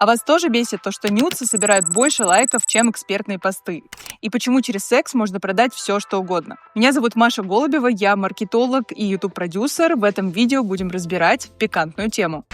А вас тоже бесит то, что нюдсы собирают больше лайков, чем экспертные посты? И почему через секс можно продать все, что угодно? Меня зовут Маша Голубева, я маркетолог и YouTube-продюсер. В этом видео будем разбирать пикантную тему.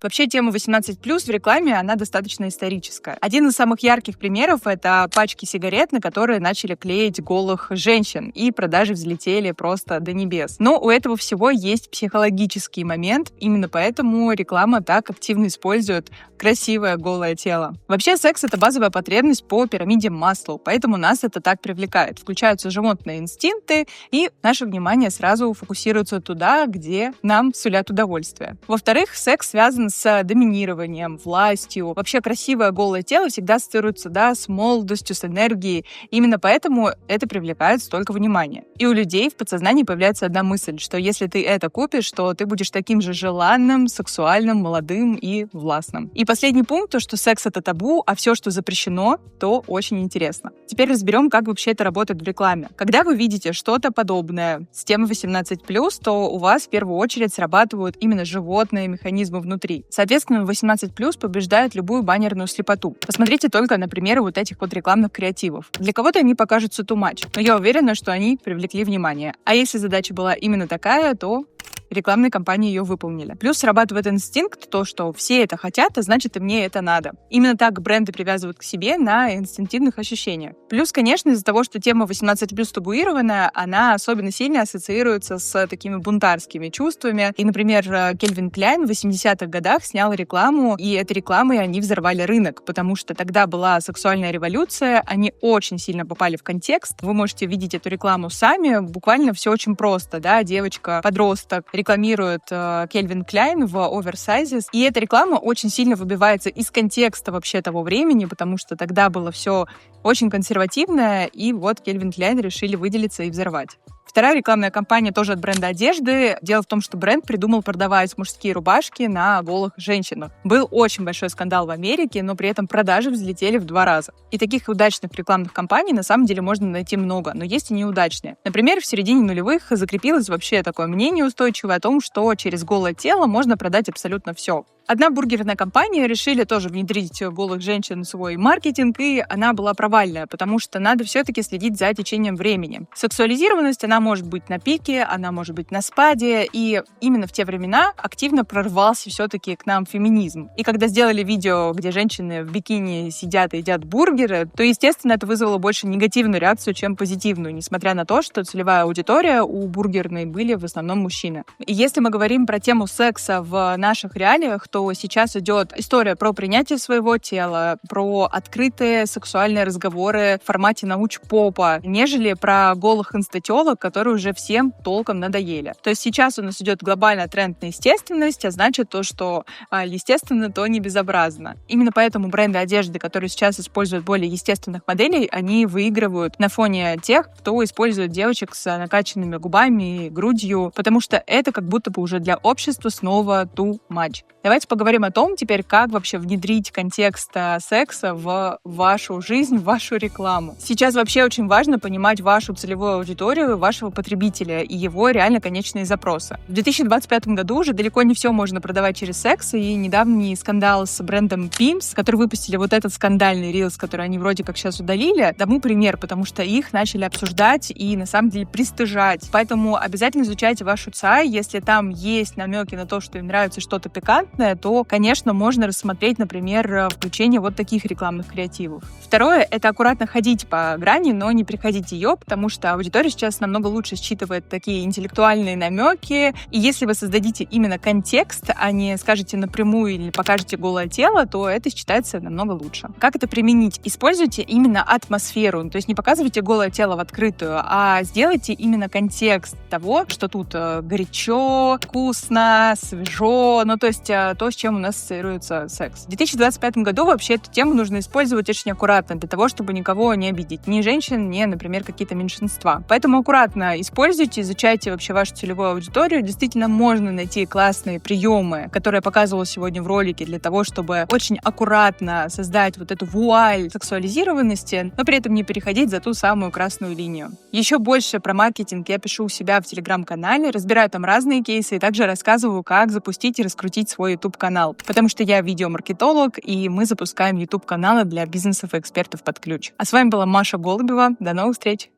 Вообще, тема 18+ в рекламе, она достаточно историческая. Один из самых ярких примеров — это пачки сигарет, на которые начали клеить голых женщин, и продажи взлетели просто до небес. Но у этого всего есть психологический момент, именно поэтому реклама так активно использует красивое голое тело. Вообще, секс — это базовая потребность по пирамиде Маслоу, поэтому нас это так привлекает. Включаются животные инстинкты, и наше внимание сразу фокусируется туда, где нам сулят удовольствие. Во-вторых, секс связан с доминированием, властью. Вообще красивое голое тело всегда ассоциируется, с молодостью, с энергией. Именно поэтому это привлекает столько внимания. И у людей в подсознании появляется одна мысль, что если ты это купишь, то ты будешь таким же желанным, сексуальным, молодым и властным. И последний пункт, то, что секс — это табу, а все, что запрещено, то очень интересно. Теперь разберем, как вообще это работает в рекламе. Когда вы видите что-то подобное с темой 18+, то у вас в первую очередь срабатывают именно животные механизмы внутри. Соответственно, 18+ побеждает любую баннерную слепоту. Посмотрите только на примеры вот этих вот рекламных креативов. Для кого-то они покажутся too much, но я уверена, что они привлекли внимание. А если задача была именно такая, то рекламные кампании ее выполнили. Плюс срабатывает инстинкт, то, что все это хотят, а значит, и мне это надо. Именно так бренды привязывают к себе на инстинктивных ощущениях. Плюс, конечно, из-за того, что тема 18+ табуированная, она особенно сильно ассоциируется с такими бунтарскими чувствами. И, например, Кельвин Кляйн в 80-х годах снял рекламу, и этой рекламой они взорвали рынок, потому что тогда была сексуальная революция, они очень сильно попали в контекст. Вы можете видеть эту рекламу сами, буквально все очень просто, девочка-подросток рекламирует Кельвин Кляйн в оверсайзес, и эта реклама очень сильно выбивается из контекста вообще того времени, потому что тогда было все очень консервативное, и вот Кельвин Кляйн решили выделиться и взорвать. Вторая рекламная кампания тоже от бренда одежды. Дело в том, что бренд придумал продавать мужские рубашки на голых женщинах. Был очень большой скандал в Америке, но при этом продажи взлетели в 2 раза. И таких удачных рекламных кампаний на самом деле можно найти много, но есть и неудачные. Например, в середине нулевых закрепилось вообще такое мнение устойчивое о том, что через голое тело можно продать абсолютно все. Одна бургерная компания решили тоже внедрить голых женщин в свой маркетинг, и она была провальная, потому что надо все-таки следить за течением времени. Сексуализированность, она может быть на пике, она может быть на спаде, и именно в те времена активно прорвался все-таки к нам феминизм. И когда сделали видео, где женщины в бикини сидят и едят бургеры, то, естественно, это вызвало больше негативную реакцию, чем позитивную, несмотря на то, что целевая аудитория у бургерной были в основном мужчины. И если мы говорим про тему секса в наших реалиях, то сейчас идет история про принятие своего тела, про открытые сексуальные разговоры в формате научпопа, нежели про голых инстатёлок, которые уже всем толком надоели. То есть сейчас у нас идет глобальный тренд на естественность, а значит то, что естественно, то не безобразно. Именно поэтому бренды одежды, которые сейчас используют более естественных моделей, они выигрывают на фоне тех, кто использует девочек с накачанными губами и грудью, потому что это как будто бы уже для общества снова too much. Давайте поговорим о том теперь, как вообще внедрить контекст секса в вашу жизнь, в вашу рекламу. Сейчас вообще очень важно понимать вашу целевую аудиторию, вашего потребителя и его реально конечные запросы. В 2025 году уже далеко не все можно продавать через секс, и недавний скандал с брендом Pimps, который выпустили вот этот скандальный рилс, который они вроде как сейчас удалили, тому пример, потому что их начали обсуждать и на самом деле пристыжать. Поэтому обязательно изучайте вашу ЦАИ, если там есть намеки на то, что им нравится что-то пикантное, то, конечно, можно рассмотреть, например, включение вот таких рекламных креативов. Второе — это аккуратно ходить по грани, но не переходить ее, потому что аудитория сейчас намного лучше считывает такие интеллектуальные намеки, и если вы создадите именно контекст, а не скажете напрямую или покажете голое тело, то это считается намного лучше. Как это применить? Используйте именно атмосферу, то есть не показывайте голое тело в открытую, а сделайте именно контекст того, что тут горячо, вкусно, свежо, то есть то, с чем у нас ассоциируется секс. В 2025 году вообще эту тему нужно использовать очень аккуратно, для того, чтобы никого не обидеть. Ни женщин, ни, например, какие-то меньшинства. Поэтому аккуратно используйте, изучайте вообще вашу целевую аудиторию. Действительно можно найти классные приемы, которые я показывала сегодня в ролике, для того, чтобы очень аккуратно создать вот эту вуаль сексуализированности, но при этом не переходить за ту самую красную линию. Еще больше про маркетинг я пишу у себя в Телеграм-канале, разбираю там разные кейсы и также рассказываю, как запустить и раскрутить свой YouTube YouTube-канал, потому что я видеомаркетолог, и мы запускаем YouTube-каналы для бизнесов и экспертов под ключ. А с вами была Маша Голубева. До новых встреч!